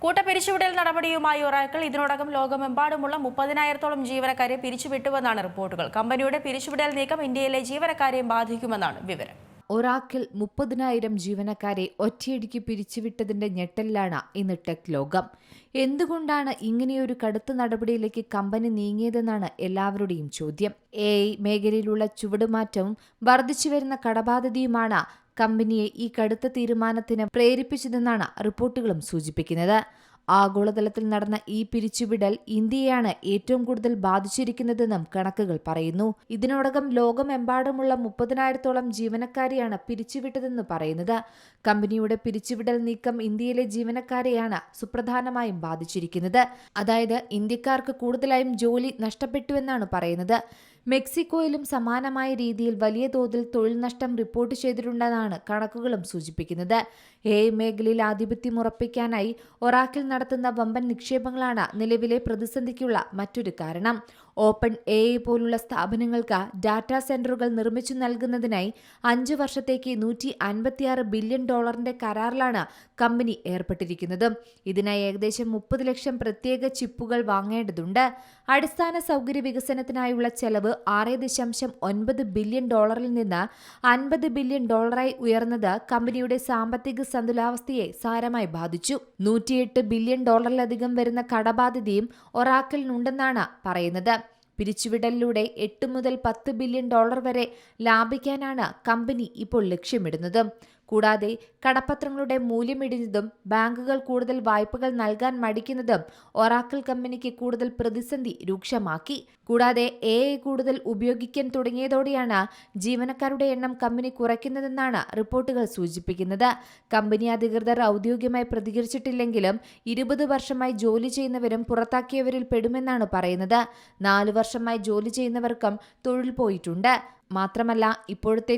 കൂട്ടപിരിച്ചുവിടൽ നടപടിയുമായി ഒറാക്കിൾ ഇതിനോടകം ലോകമെമ്പാടുമുള്ള 30,000-ഓളം ജീവനക്കാരെ പിരിച്ചുവിട്ടുവെന്നാണ് റിപ്പോർട്ടുകൾ. കമ്പനിയുടെ പിരിച്ചുവിടൽ നീക്കം ഇന്ത്യയിലെ ജീവനക്കാരെയും ബാധിക്കുമെന്നാണ് വിവരം. ഒറാക്കിൾ 30,000 ജീവനക്കാരെ ഒറ്റയടിക്ക് പിരിച്ചുവിട്ടതിന്റെ ഞെട്ടലിലാണ് ഇന്ന് ടെക് ലോകം. എന്തുകൊണ്ടാണ് ഇങ്ങനെയൊരു കടുത്ത നടപടിയിലേക്ക് കമ്പനി നീങ്ങിയതെന്നാണ് എല്ലാവരുടെയും ചോദ്യം. AI മേഖലയിലുള്ള ചുവടുമാറ്റവും വർദ്ധിച്ചുവരുന്ന കടബാധ്യതയുമാണ് കമ്പനിയെ ഈ കടുത്ത തീരുമാനത്തിന് പ്രേരിപ്പിച്ചതെന്നാണ് റിപ്പോർട്ടുകളും സൂചിപ്പിക്കുന്നത്. ആഗോളതലത്തിൽ നടന്ന ഈ പിരിച്ചുവിടൽ ഇന്ത്യയാണ് ഏറ്റവും കൂടുതൽ ബാധിച്ചിരിക്കുന്നതെന്നും കണക്കുകൾ പറയുന്നു. ഇതിനോടകം ലോകമെമ്പാടുമുള്ള 30,000-ഓളം ജീവനക്കാരെയാണ് പിരിച്ചുവിട്ടതെന്ന് പറയുന്നത്. കമ്പനിയുടെ പിരിച്ചുവിടൽ നീക്കം ഇന്ത്യയിലെ ജീവനക്കാരെയാണ് സുപ്രധാനമായും ബാധിച്ചിരിക്കുന്നത്. അതായത് ഇന്ത്യക്കാർക്ക് കൂടുതലായും ജോലി നഷ്ടപ്പെട്ടുവെന്നാണ് പറയുന്നത്. മെക്സിക്കോയിലും സമാനമായ രീതിയിൽ വലിയ തോതിൽ തൊഴിൽ നഷ്ടം റിപ്പോർട്ട് ചെയ്തിട്ടുണ്ടെന്നാണ് കണക്കുകളും സൂചിപ്പിക്കുന്നത്. AI മേഖലയിൽ ആധിപത്യം ഉറപ്പിക്കാനായി ഒറാക്കിൾ നടത്തുന്ന വമ്പൻ നിക്ഷേപങ്ങളാണ് നിലവിലെ പ്രതിസന്ധിക്കുള്ള മറ്റൊരു കാരണം. ഓപ്പൺ AI പോലുള്ള സ്ഥാപനങ്ങൾക്ക് ഡാറ്റാ സെന്ററുകൾ നിർമ്മിച്ചു നൽകുന്നതിനായി 5 വർഷത്തേക്ക് $156 ബില്യൺ കരാറിലാണ് കമ്പനി ഏർപ്പെട്ടിരിക്കുന്നത്. ഇതിനായി ഏകദേശം 30 ലക്ഷം പ്രത്യേക ചിപ്പുകൾ വാങ്ങേണ്ടതുണ്ട്. അടിസ്ഥാന സൗകര്യ വികസനത്തിനായുള്ള ചെലവ് $6.9 ബില്യൺ നിന്ന് $50 ബില്യൺ ഉയർന്നത് കമ്പനിയുടെ സാമ്പത്തിക സന്തുലാവസ്ഥയെ സാരമായി ബാധിച്ചു. $108 ബില്യൺ വരുന്ന കടബാധ്യതയും ഒറാക്കിളിനുണ്ടെന്നാണ് പറയുന്നത്. പിരിച്ചുവിടലിലൂടെ $8 മുതൽ $10 ബില്യൺ വരെ ലാഭിക്കാനാണ് കമ്പനി ഇപ്പോൾ ലക്ഷ്യമിടുന്നത്. കൂടാതെ കടപ്പത്രങ്ങളുടെ മൂല്യമിടിഞ്ഞതും ബാങ്കുകൾ കൂടുതൽ വായ്പകൾ നൽകാൻ മടിക്കുന്നതും ഒറാക്കിൾ കമ്പനിക്ക് കൂടുതൽ പ്രതിസന്ധി രൂക്ഷമാക്കി. കൂടാതെ AI കൂടുതൽ ഉപയോഗിക്കാൻ തുടങ്ങിയതോടെയാണ് ജീവനക്കാരുടെ എണ്ണം കമ്പനി കുറയ്ക്കുന്നതെന്നാണ് റിപ്പോർട്ടുകൾ സൂചിപ്പിക്കുന്നത്. കമ്പനി അധികൃതർ ഔദ്യോഗികമായി പ്രതികരിച്ചിട്ടില്ലെങ്കിലും 20 വർഷമായി ജോലി ചെയ്യുന്നവരും പുറത്താക്കിയവരിൽ പെടുമെന്നാണ് പറയുന്നത്. 4 വർഷമായി ജോലി ചെയ്യുന്നവർക്കും തൊഴിൽ പോയിട്ടുണ്ട്. മാത്രമല്ല, ഇപ്പോഴത്തെ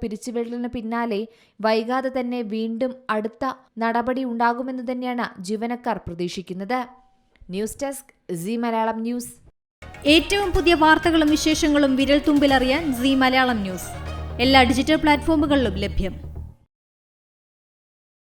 പിരിച്ചുവിടലിന് പിന്നാലെ വൈകാതെ തന്നെ വീണ്ടും അടുത്ത നടപടി ഉണ്ടാകുമെന്ന് തന്നെയാണ് ജീവനക്കാർ പ്രതീക്ഷിക്കുന്നത്. News desk Zee Malayalam news. ഏറ്റവും പുതിയ വാർത്തകളും വിശേഷങ്ങളും വിരൽ തുമ്പിലറിയാൻ സീ മലയാളം ന്യൂസ് എല്ലാ ഡിജിറ്റൽ പ്ലാറ്റ്ഫോമുകളിലും ലഭ്യം.